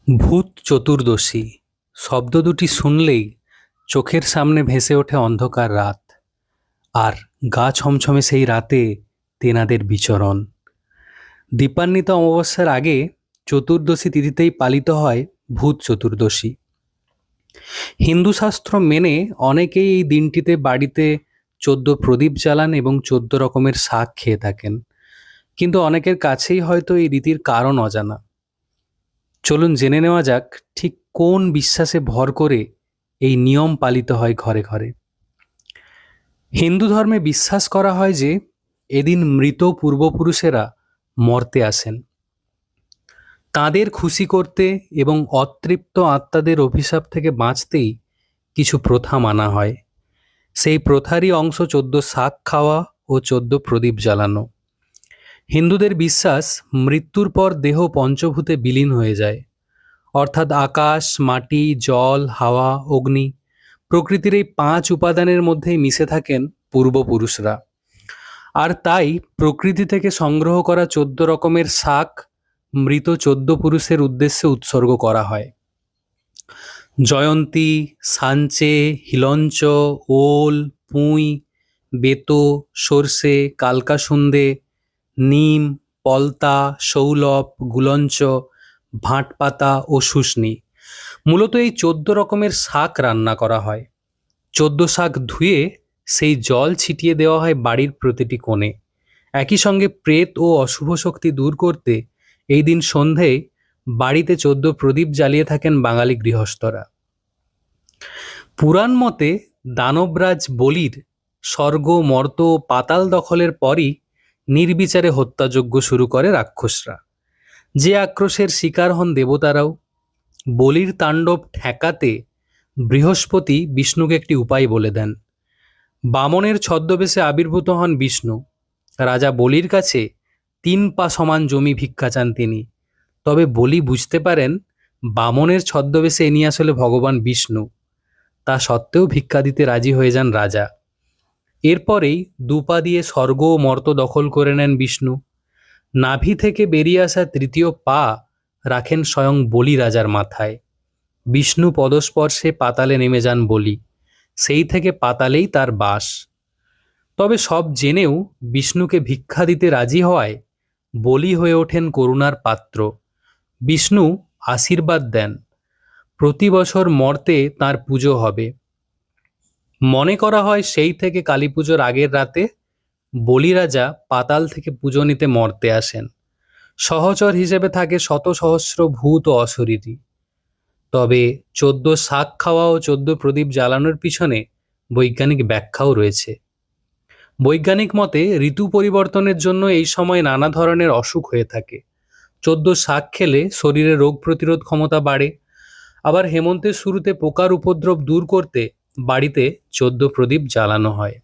ভূত চতুর্দশী শব্দ দুটি শুনলেই চোখের সামনে ভেসে ওঠে অন্ধকার রাত, আর গা ছমছমে সেই রাতে তেনাদের বিচরণ। দীপান্বিত অমাবস্যার আগে চতুর্দশী তিথিতেই পালিত হয় ভূত চতুর্দশী। হিন্দু শাস্ত্র মেনে অনেকেই এই দিনটিতে বাড়িতে 14 প্রদীপ জ্বালান এবং 14 রকমের শাক খেয়ে থাকেন, কিন্তু অনেকের কাছেই হয়তো এই রীতির কারণ অজানা। চলুন জেনে নেওয়া যাক ঠিক কোন বিশ্বাসে ভর করে এই নিয়ম পালিত হয় ঘরে ঘরে। হিন্দু ধর্মে বিশ্বাস করা হয় যে এদিন মৃত পূর্বপুরুষেরা মর্তে আসেন। তাঁদের খুশি করতে এবং অতৃপ্ত আত্মাদের অভিশাপ থেকে বাঁচতেই কিছু প্রথা মানা হয়। সেই প্রথারই অংশ 14 শাক খাওয়া ও 14 প্রদীপ জ্বালানো। হিন্দুদের বিশ্বাস মৃত্যুর পর দেহ পঞ্চভূতে বিলীন হয়ে যায়, অর্থাৎ আকাশ, মাটি, জল, হাওয়া, অগ্নি প্রকৃতির এই 5 উপাদানের মধ্যেই মিশে থাকেন পূর্বপুরুষরা। আর তাই প্রকৃতি থেকে সংগ্রহ করা 14 রকমের শাক মৃত 14 পুরুষের উদ্দেশ্যে উৎসর্গ করা হয়। জয়ন্তী, সাঞ্চে, হিলঞ্চ, ওল, পুঁই, বেতো, সর্ষে, কালকাসুন্দে, নিম, পলতা, সৌলভ, গুলঞ্চ, ভাঁটপাতা ও শুষ্নি, মূলত এই 14 রকমের শাক রান্না করা হয়। 14 শাক ধুয়ে সেই জল ছিটিয়ে দেওয়া হয় বাড়ির প্রতিটি কোণে। একই সঙ্গে প্রেত ও অশুভ শক্তি দূর করতে এই দিন সন্ধেয় বাড়িতে 14 প্রদীপ জ্বালিয়ে থাকেন বাঙালি গৃহস্থরা। পুরাণ মতে দানবরাজ বলির স্বর্গ, মর্ত ও পাতাল দখলের পরই নির্বিচারে হত্যাযজ্ঞ শুরু করে রাক্ষসরা। যে আক্রোশের শিকার হন দেবতারাও। বলির তাণ্ডব ঠেকাতে বৃহস্পতি বিষ্ণুকে একটি উপায় বলে দেন। বামনের ছদ্মবেশে আবির্ভূত হন বিষ্ণু। রাজা বলির কাছে 3 পা সমান জমি ভিক্ষা চান তিনি। তবে বলি বুঝতে পারেন বামনের ছদ্মবেশে ইনি আসলে ভগবান বিষ্ণু। তা সত্ত্বেও ভিক্ষা দিতে রাজি হয়ে যান রাজা। এরপরেই 2 পা দিয়ে স্বর্গ ও মর্ত দখল করে নেন বিষ্ণু। নাভি থেকে বেরিয়ে আসা 3য় পা রাখেন স্বয়ং বলি রাজার মাথায়। বিষ্ণু পদস্পর্শে পাতালে নেমে যান বলি। সেই থেকে পাতালেই তার বাস। তবে সব জেনেও বিষ্ণুকে ভিক্ষা দিতে রাজি হওয়ায় বলি হয়ে ওঠেন করুণার পাত্র। বিষ্ণু আশীর্বাদ দেন, প্রতি বছর মর্তে তাঁর পুজো হবে। মনে করা হয় সেই থেকে কালী পুজোর আগের রাতে বলি রাজা পাতাল থেকে পুজো নিতে মর্তে আসেন। সহচর হিসেবে থাকে শত সহস্র ভূত ও অশরীরী। তবে 14 শাক খাওয়া ও 14 প্রদীপ জ্বালানোর পিছনে বৈজ্ঞানিক ব্যাখ্যাও রয়েছে। বৈজ্ঞানিক মতে ঋতু পরিবর্তনের জন্য এই সময় নানা ধরনের অসুখ হয়ে থাকে। 14 শাক খেলে শরীরে রোগ প্রতিরোধ ক্ষমতা বাড়ে। আবার হেমন্তের শুরুতে পোকার উপদ্রব দূর করতে বাড়িতে 14 প্রদীপ জ্বালানো হয়।